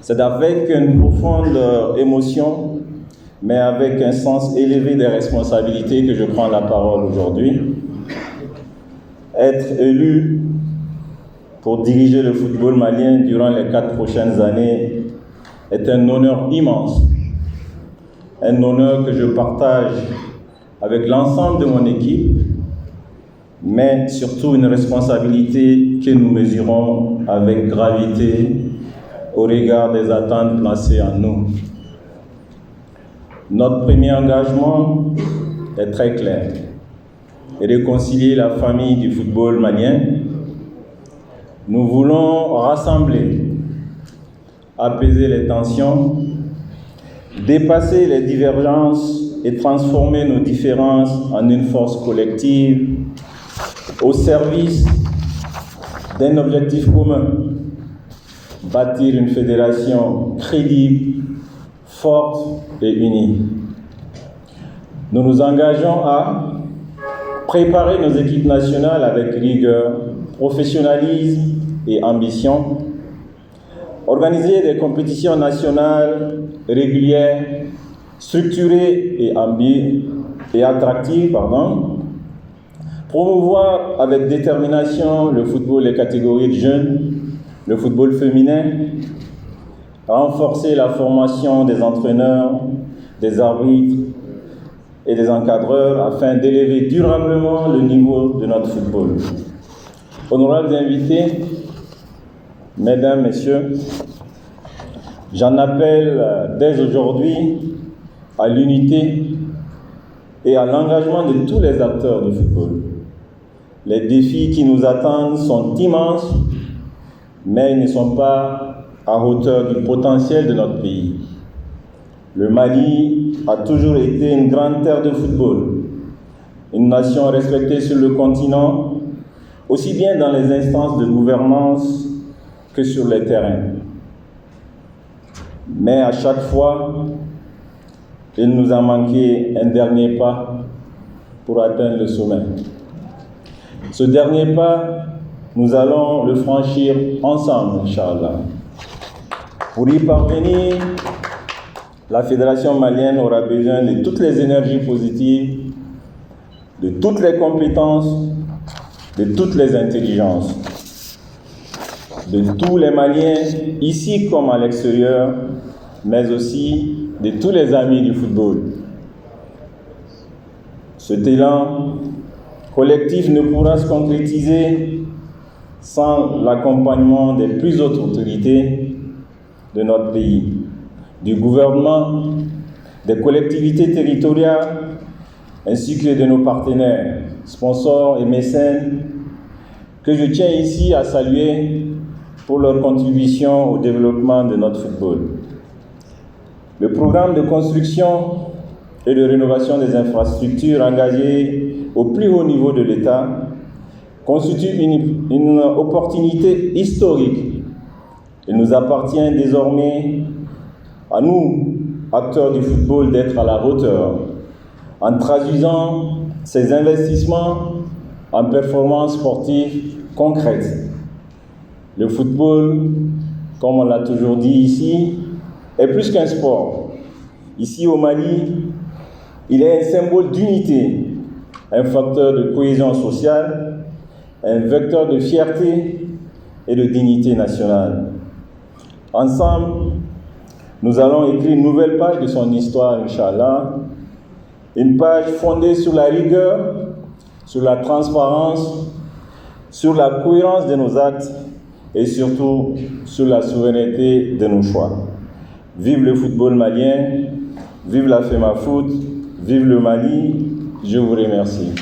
C'est avec une profonde émotion, mais avec un sens élevé des responsabilités que je prends la parole aujourd'hui. Être élu pour diriger le football malien durant les 4 prochaines années est un honneur immense. Un honneur que je partage avec l'ensemble de mon équipe, mais surtout une responsabilité que nous mesurons avec gravité au regard des attentes placées en nous. Notre premier engagement est très clair: réconcilier la famille du football malien. Nous voulons rassembler, apaiser les tensions, dépasser les divergences et transformer nos différences en une force collective au service d'un objectif commun: bâtir une fédération crédible, forte et unie. Nous nous engageons à préparer nos équipes nationales avec rigueur, professionnalisme et ambition, organiser des compétitions nationales régulières, structurées et attractives, promouvoir avec détermination le football des catégories de jeunes, le football féminin, renforcer la formation des entraîneurs, des arbitres et des encadreurs afin d'élever durablement le niveau de notre football. Honorables invités, mesdames, messieurs, j'en appelle dès aujourd'hui à l'unité et à l'engagement de tous les acteurs du football. Les défis qui nous attendent sont immenses, mais ils ne sont pas à hauteur du potentiel de notre pays. Le Mali a toujours été une grande terre de football, une nation respectée sur le continent, aussi bien dans les instances de gouvernance que sur les terrains. Mais à chaque fois, il nous a manqué un dernier pas pour atteindre le sommet. Ce dernier pas, nous allons le franchir ensemble, Inch'Allah. Pour y parvenir, la Fédération malienne aura besoin de toutes les énergies positives, de toutes les compétences, de toutes les intelligences, de tous les Maliens, ici comme à l'extérieur, mais aussi de tous les amis du football. Cet élan collectif ne pourra se concrétiser sans l'accompagnement des plus hautes autorités de notre pays, du gouvernement, des collectivités territoriales, ainsi que de nos partenaires, sponsors et mécènes, que je tiens ici à saluer pour leur contribution au développement de notre football. Le programme de construction et de rénovation des infrastructures engagé au plus haut niveau de l'État constitue une opportunité historique. Il nous appartient désormais à nous, acteurs du football, d'être à la hauteur en traduisant ces investissements en performances sportives concrètes. Le football, comme on l'a toujours dit ici, est plus qu'un sport. Ici au Mali, il est un symbole d'unité, un facteur de cohésion sociale, un vecteur de fierté et de dignité nationale. Ensemble, nous allons écrire une nouvelle page de son histoire, Inch'Allah, une page fondée sur la rigueur, sur la transparence, sur la cohérence de nos actes et surtout sur la souveraineté de nos choix. Vive le football malien, vive la FEMAFOOT, vive le Mali, je vous remercie.